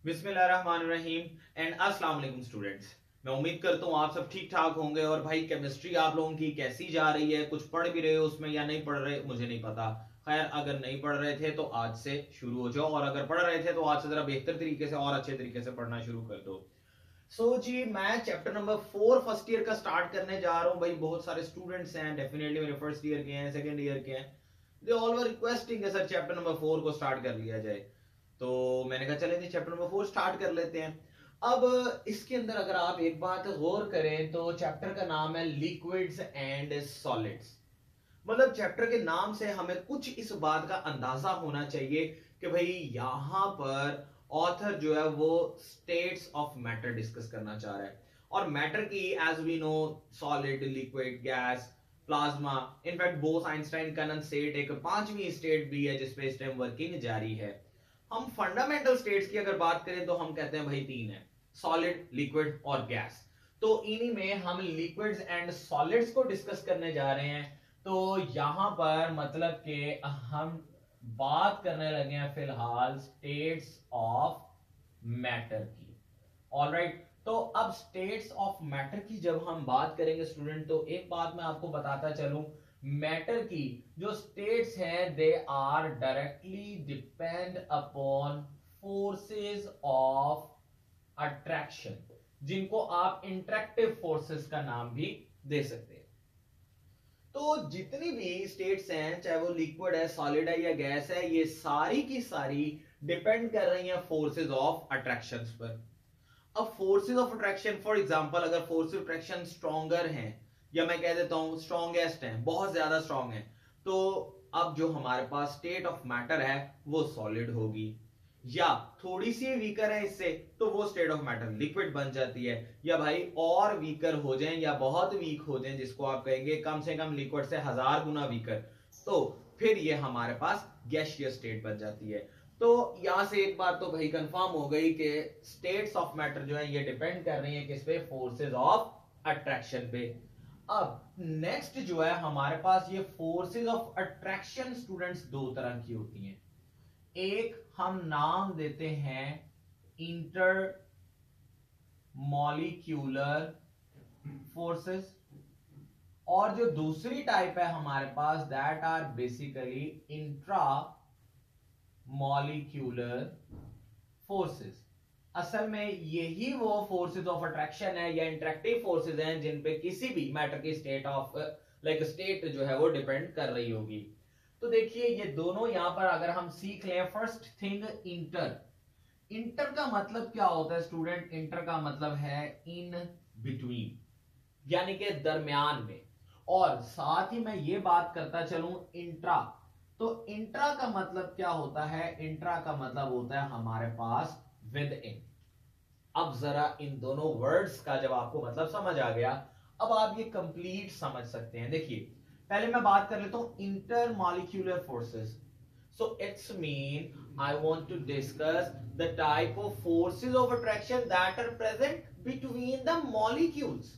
बिस्मिल्लाहिर्रहमानिर्रहीम एंड अस्सलाम वालेकुम स्टूडेंट्स। मैं उम्मीद करता हूँ आप सब ठीक ठाक होंगे। और भाई केमिस्ट्री आप लोगों की कैसी जा रही है, कुछ पढ़ भी रहे हो उसमें या नहीं पढ़ रहे मुझे नहीं पता। खैर अगर नहीं पढ़ रहे थे तो आज से शुरू हो जाओ, और अगर पढ़ रहे थे तो आज से जरा बेहतर तरीके से और अच्छे तरीके से पढ़ना शुरू कर दो। जी मैं चैप्टर नंबर 4 फर्स्ट ईयर का स्टार्ट करने जा रहा हूँ। भाई बहुत सारे स्टूडेंट्स हैं, डेफिनेटली मेरे फर्स्ट ईयर के हैं, सेकंड ईयर के हैं, they all were requesting sir chapter number 4 को स्टार्ट कर लिया जाए। तो मैंने कहा चलें जी चैप्टर नंबर 4 स्टार्ट कर लेते हैं। अब इसके अंदर अगर आप एक बात गौर करें तो चैप्टर का नाम है लिक्विड्स एंड सॉलिड्स। मतलब चैप्टर के नाम से हमें कुछ इस बात का अंदाजा होना चाहिए कि भाई यहां पर ऑथर जो है वो स्टेट्स ऑफ मैटर डिस्कस करना चाह रहा है। और मैटर की as we know solid, liquid, gas, plasma, in fact Bose Einstein condensate एक पांचवी स्टेट भी है जिसपे इस टाइम वर्किंग जारी है। हम फंडामेंटल स्टेट्स की अगर बात करें तो हम कहते हैं भाई तीन है, सॉलिड, लिक्विड और गैस। तो इन्हीं में हम लिक्विड्स एंड सॉलिड्स को डिस्कस करने जा रहे हैं। तो यहां पर मतलब कि हम बात करने लगे हैं फिलहाल स्टेट्स ऑफ मैटर की। ऑलराइट, तो अब स्टेट्स ऑफ मैटर की जब हम बात करेंगे स्टूडेंट, तो एक बात मैं आपको बताता चलूं, मैटर की जो स्टेट्स हैं they are directly depend upon forces of attraction, जिनको आप इंटरेक्टिव फोर्सेस का नाम भी दे सकते हैं। तो जितनी भी स्टेट्स हैं, चाहे वो लिक्विड है, सॉलिड है या गैस है, ये सारी की सारी डिपेंड कर रही हैं फोर्सेस ऑफ अट्रैक्शन पर। अब forces of attraction, for example अगर फोर्स ऑफ अट्रैक्शन स्ट्रॉन्गर हैं, या मैं कह देता हूं स्ट्रॉन्गेस्ट हैं, बहुत ज्यादा स्ट्रॉन्ग है, तो अब जो हमारे पास स्टेट ऑफ मैटर है वो सॉलिड होगी। या थोड़ी सी वीकर है इससे तो वो स्टेट ऑफ मैटर लिक्विड बन जाती है। या भाई और वीकर हो जाए या बहुत वीक हो जाए, जिसको आप कहेंगे कम से कम लिक्विड से 1000 गुना वीकर, तो फिर ये हमारे पास गैसियस स्टेट बन जाती है। तो यहां से एक बात तो भाई कंफर्म हो गई कि स्टेट्स ऑफ मैटर जो है ये डिपेंड कर रही है किस पे, फोर्सेस ऑफ अट्रैक्शन पे। अब नेक्स्ट जो है हमारे पास ये फोर्सेस ऑफ अट्रैक्शन स्टूडेंट्स दो तरह की होती हैं। एक हम नाम देते हैं इंटर मॉलिक्यूलर फोर्सेस, और जो दूसरी टाइप है हमारे पास that are basically intramolecular forces. असल में यही वो फोर्सेस ऑफ अट्रैक्शन है या इंटरेक्टिव फोर्सेस हैं जिन पे किसी भी मैटर की स्टेट ऑफ लाइक स्टेट जो है वो डिपेंड कर रही होगी। तो देखिए ये दोनों यहां पर अगर हम सीख लें, फर्स्ट थिंग इंटर। इंटर का मतलब क्या होता है स्टूडेंट? इंटर का मतलब है इन बिटवीन, यानी कि दरमियान में। और साथ ही मैं ये बात करता चलूं इंट्रा, तो इंट्रा का मतलब क्या होता है? इंट्रा का मतलब होता है हमारे पास विद इन। अब जरा इन दोनों वर्ड्स का जब आपको मतलब समझ आ गया, अब आप ये कंप्लीट समझ सकते हैं। देखिए पहले मैं बात कर लेता हूं inter molecular forces. So it's mean I want to discuss the type of forces of attraction that are present between the molecules.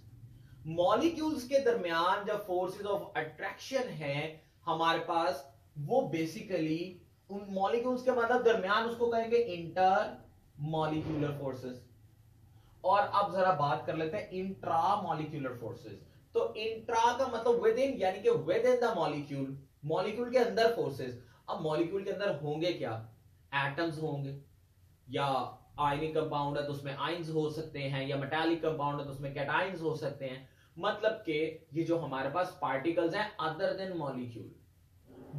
Molecules के दरमियान जब फोर्सेस ऑफ अट्रैक्शन है हमारे पास, वो बेसिकली उन मॉलिक्यूल्स के मतलब दरमियान, उसको कहेंगे इंटर मॉलिक्यूलर फोर्सेस। और अब जरा बात कर लेते हैं इंट्रा मॉलिक्यूलर फोर्सेस। तो इंट्रा का मतलब विद इन, यानी कि with in the molecule, molecule के अंदर फोर्सेस। अब मॉलिक्यूल के अंदर होंगे क्या? एटम्स होंगे, या आयनिक कंपाउंड है तो उसमें आयंस हो सकते हैं, या मेटालिक कंपाउंड है तो उसमें कैटायंस हो सकते हैं। मतलब कि ये जो हमारे पास पार्टिकल्स हैं अदर देन मॉलिक्यूल,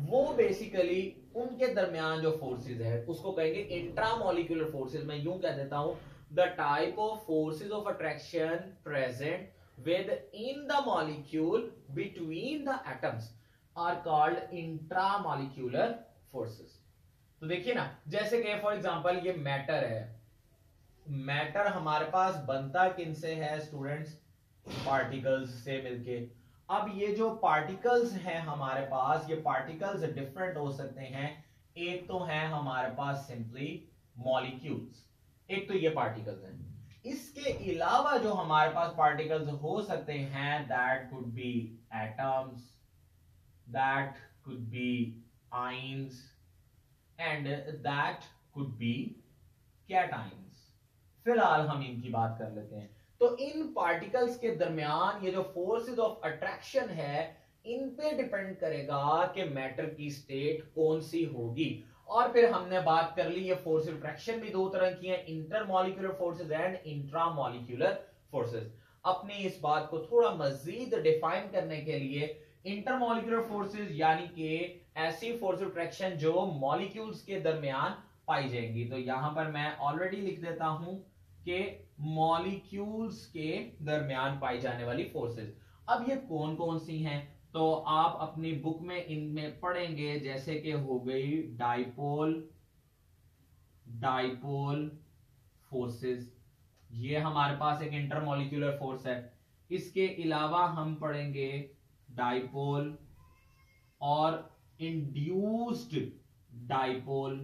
वो बेसिकली उनके दरमियान जो फोर्सेस है उसको कहेंगे इंट्रा मॉलिक्यूलर फोर्सेस। मैं यूं कह देता हूं the type of forces of attraction present within the molecule between the atoms are called intramolecular forces. तो देखिए ना, जैसे कि फॉर एग्जांपल ये मैटर है, मैटर हमारे पास बनता किनसे है स्टूडेंट्स? पार्टिकल्स से मिलके। अब ये जो पार्टिकल्स हैं हमारे पास, ये पार्टिकल्स डिफरेंट हो सकते हैं। एक तो है हमारे पास सिंपली मॉलिक्यूल्स, एक तो ये पार्टिकल्स हैं। इसके अलावा जो हमारे पास पार्टिकल्स हो सकते हैं that could be atoms, that could be ions, and that could be cations. फिलहाल हम इनकी बात कर लेते हैं। तो इन पार्टिकल्स के दरमियान ये जो फोर्सेस ऑफ अट्रैक्शन है, इन पे डिपेंड करेगा कि मैटर की स्टेट कौन सी होगी। और फिर हमने बात कर ली ये फोर्स ऑफ अट्रैक्शन भी दो तरह की है, intermolecular forces and intramolecular forces. अपनी इस बात को थोड़ा मजीद डिफाइन करने के लिए, इंटरमॉलिक्यूलर फोर्सेस यानी कि ऐसी फोर्स ऑफ अट्रैक्शन जो मॉलिक्यूल्स के दरमियान पाई जाएंगी। तो यहां पर मैं ऑलरेडी लिख देता हूं कि मॉलिक्यूल्स के दरमियान पाई जाने वाली फोर्सेस। अब ये कौन कौन सी हैं, तो आप अपनी बुक में इनमें पढ़ेंगे, जैसे कि हो गई डाइपोल डाइपोल फोर्सेस, ये हमारे पास एक इंटरमॉलिक्यूलर फोर्स है। इसके अलावा हम पढ़ेंगे डाइपोल और इंड्यूस्ड डाइपोल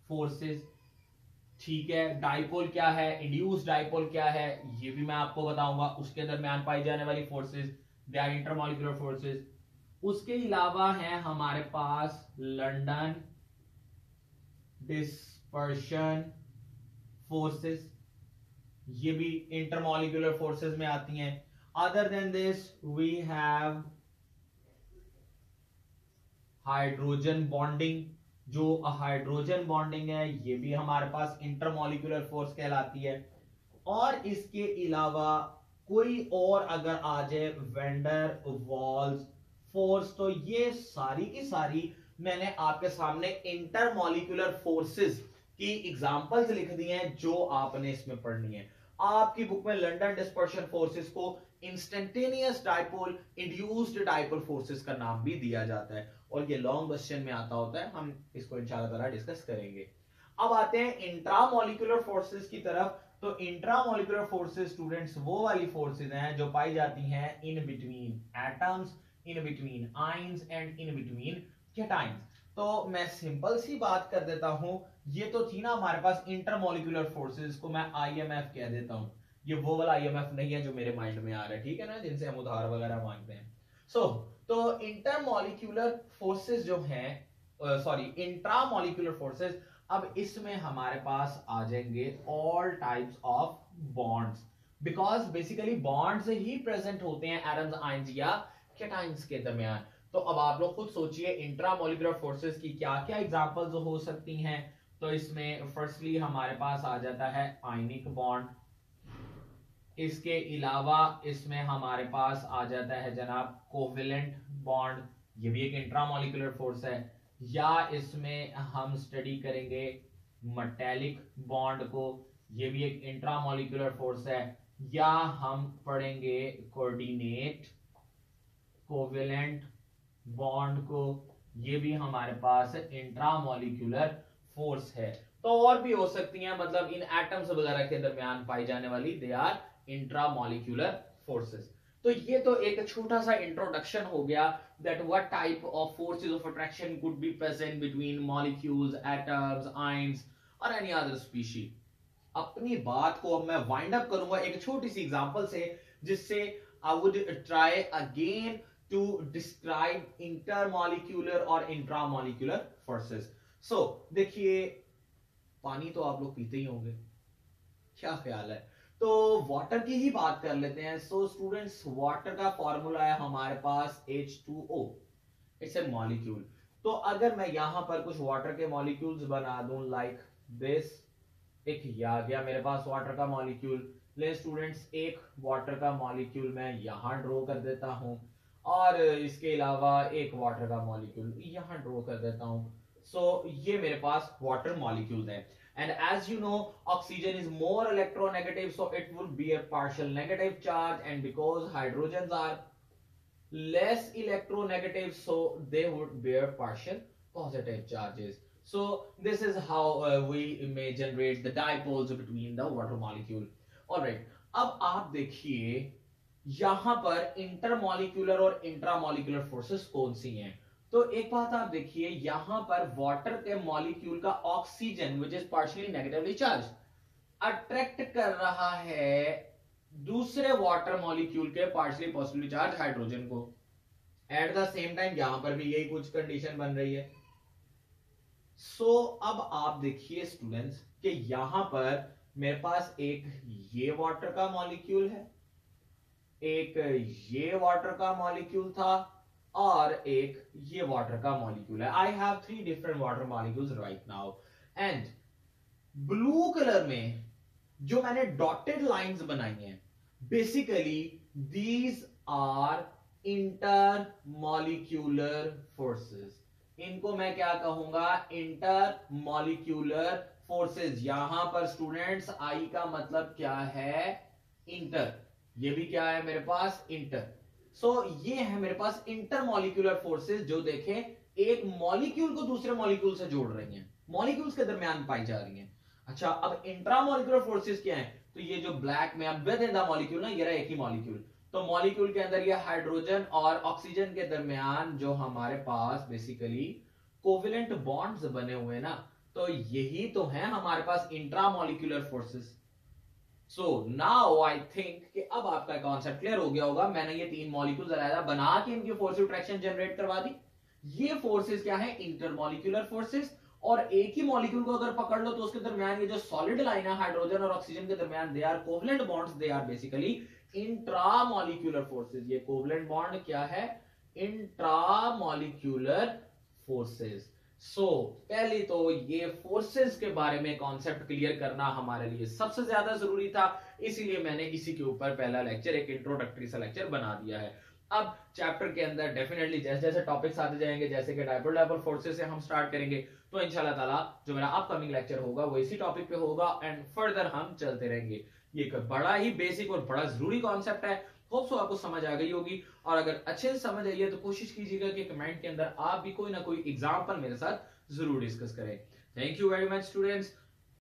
फोर्सेस। ठीक है, डाइपोल क्या है, इंड्यूस्ड डाइपोल क्या है, ये भी मैं आपको बताऊंगा। उसके दरमियान पाई जाने वाली forces, they are intermolecular forces. उसके अलावा है हमारे पास लंदन डिस्पर्शन फोर्सेस, ये भी इंटरमॉलिक्यूलर फोर्सेस में आती हैं। Other than this we have hydrogen bonding, जो हाइड्रोजन बॉन्डिंग है ये भी हमारे पास इंटरमॉलिक्यूलर फोर्स कहलाती है। और इसके अलावा कोई और अगर आ जाए वेंडर वॉल्स फोर्स, तो ये सारी की सारी मैंने आपके सामने इंटरमॉलिक्यूलर फोर्सेस की एग्जांपल्स लिख दी हैं जो आपने इसमें पढ़नी है। आपकी बुक में लंदन डिस्पर्शन फोर्सेस को instantaneous dipole induced dipole forces का नाम भी दिया जाता है, और ये लॉन्ग क्वेश्चन में आता होता है, हम इसको इंशाल्लाह ताला डिस्कस करेंगे। अब आते हैं इंट्रामॉलिक्यूलर फोर्सेस की तरफ। तो इंट्रामॉलिक्यूलर फोर्सेस स्टूडेंट्स वो वाली फोर्सेस हैं जो पाई जाती हैं in between atoms, in between ions and in between cations. तो मैं सिंपल सी बात कर देता हूं, ये तो थी ना हमारे पास इंटरमॉलिक्यूलर फोर्सेस, को मैं आईएमएफ कह देता हूं। ये वो वाला आईएमएफ नहीं है जो मेरे माइंड में आ रहा है, ठीक है ना, जिनसे हम उधार वगैरह मांगते हैं। तो इंटरमॉलिक्यूलर फोर्सेस जो हैं, सॉरी इंट्रामॉलिक्यूलर फोर्सेस, अब इसमें हमारे पास आ जाएंगे all types of bonds, because basically bonds he present होते हैं एटम्स, आयंस या कैटायंस के दरमियान। तो अब आप लोग खुद सोचिए इंट्रामॉलिक्यूलर फोर्सेस की क्या क्या एग्जांपल्स हो सकती हैं। तो इसमें फर्स्टली हमारे पास आ जाता है आयनिक बॉन्ड। इसके अलावा इसमें हमारे पास आ जाता है जनाब कोवेलेंट बॉन्ड, ये भी एक इंट्रामॉलिक्यूलर फोर्स है। या इसमें हम स्टडी करेंगे मेटेलिक बॉन्ड को, ये भी एक इंट्रामॉलिक्यूलर फोर्स है। या हम पढ़ेंगे कोऑर्डिनेट कोवेलेंट बॉन्ड को, ये भी हमारे पास इंट्रामॉलिक्यूलर फोर्स है। तो और भी हो सकती हैं, मतलब इन एटम्स वगैरह के दरमियान पाई जाने वाली दे आर इंट्रामॉलिक्यूलर फोर्सेस। तो ये तो एक छोटा सा इंट्रोडक्शन हो गया that what type of forces of attraction could be present between molecules, atoms, ions or any other species। अपनी बात को अब मैं वाइंड अप करूंगा एक छोटी सी एग्जांपल से, जिससे I would try again to describe intermolecular और इंट्रामॉलिक्यूलर फोर्सेस। सो देखिए, पानी तो आप लोग पीते ही होंगे, क्या ख्याल है, तो वाटर की ही बात कर लेते हैं। सो स्टूडेंट्स, वाटर का फॉर्मूला है हमारे पास H2O, इट्स ए मॉलिक्यूल। तो अगर मैं यहां पर कुछ वाटर के मॉलिक्यूल्स बना दूं लाइक दिस, एक ये आ गया मेरे पास वाटर का मॉलिक्यूल। ले स्टूडेंट्स, एक वाटर का मॉलिक्यूल मैं यहां ड्रॉ कर देता हूं, और इसके अलावा एक वाटर का मॉलिक्यूल यहां ड्रॉ कर देता हूं। सो ये मेरे पास वाटर मॉलिक्यूल्स हैं। And as you know, oxygen is more electronegative, so it will be a partial negative charge, and because hydrogens are less electronegative, so they would bear partial positive charges. So this is how we may generate the dipoles between the water molecule. Alright, अब आप देखिए यहां पर intermolecular और intramolecular forces कौन सी हैं। तो एक बात आप देखिए, यहां पर वाटर के मॉलिक्यूल का oxygen which is partially negatively charge attract कर रहा है दूसरे वाटर मॉलिक्यूल के पार्शियली पॉजिटिवली चार्ज हाइड्रोजन को। एट द सेम टाइम यहां पर भी यही कुछ कंडीशन बन रही है। सो अब आप देखिए स्टूडेंट्स कि यहां पर मेरे पास एक ये वाटर का मॉलिक्यूल है, एक ये वाटर का मॉलिक्यूल था और एक ये वाटर का मॉलिक्यूल है. I have 3 different water molecules right now. And blue colour में जो मैंने डॉटेड लाइंस बनाई हैं, basically these are intermolecular forces. इनको मैं क्या कहूंगा? Intermolecular forces. यहां पर स्टूडेंट्स आई का मतलब क्या है? इंटर. ये भी क्या है मेरे पास? इंटर. सो ये है मेरे पास इंटर मॉलिक्यूलर फोर्सेस, जो देखें एक मॉलिक्यूल को दूसरे मॉलिक्यूल से जोड़ रही हैं, मॉलिक्यूल्स के दरमियान पाई जा रही हैं. अच्छा, अब इंट्रामोलिकुलर फोर्सेस क्या है? तो ये जो ब्लैक में अब विद इन द मॉलिक्यूल ना, ये रहा एक ही मॉलिक्यूल. तो मॉलिक्यूल के अंदर ये हाइड्रोजन और ऑक्सीजन के दरमियान जो हमारे पास बेसिकली कोवेलेंट बॉन्ड्स बने हुए ना, तो यही तो है हमारे पास intramolecular forces. So now I think कि अब आपका कॉन्सेप्ट क्लियर हो गया होगा. मैंने ये 3 मॉलिक्यूल्स अलग बना के इनकी फोर्स अट्रैक्शन जनरेट करवा दी. ये फोर्सेस क्या है? Intermolecular forces. और एक ही मॉलिक्यूल को अगर पकड़ लो तो उसके दरमियान ये जो सॉलिड लाइन है हाइड्रोजन और ऑक्सीजन के दरमियान, they are covalent bonds, they are basically intramolecular forces. ये कोवेलेंट बॉन्ड क्या है? Intramolecular forces. सो पहले तो ये फोर्सेस के बारे में कॉन्सेप्ट क्लियर करना हमारे लिए सबसे ज्यादा जरूरी था, इसीलिए मैंने इसी के ऊपर पहला लेक्चर, एक इंट्रोडक्टरी सा लेक्चर बना दिया है. अब चैप्टर के अंदर डेफिनेटली जैसे जैसे टॉपिक्स आते जाएंगे, जैसे कि डायपोल डायपोल फोर्सेस से हम स्टार्ट करेंगे, तो इंशाल्लाह ताला जो मेरा अपकमिंग लेक्चर होगा वो इसी टॉपिक पे होगा एंड फर्दर हम चलते रहेंगे. ये एक बड़ा ही बेसिक और बड़ा जरूरी कॉन्सेप्ट है. होप सो आपको समझ आ गई होगी, और अगर अच्छे से समझ आई है तो कोशिश कीजिएगा कि कमेंट के अंदर आप भी कोई ना कोई एग्जांपल मेरे साथ जरूर डिस्कस करें. Thank you very much students.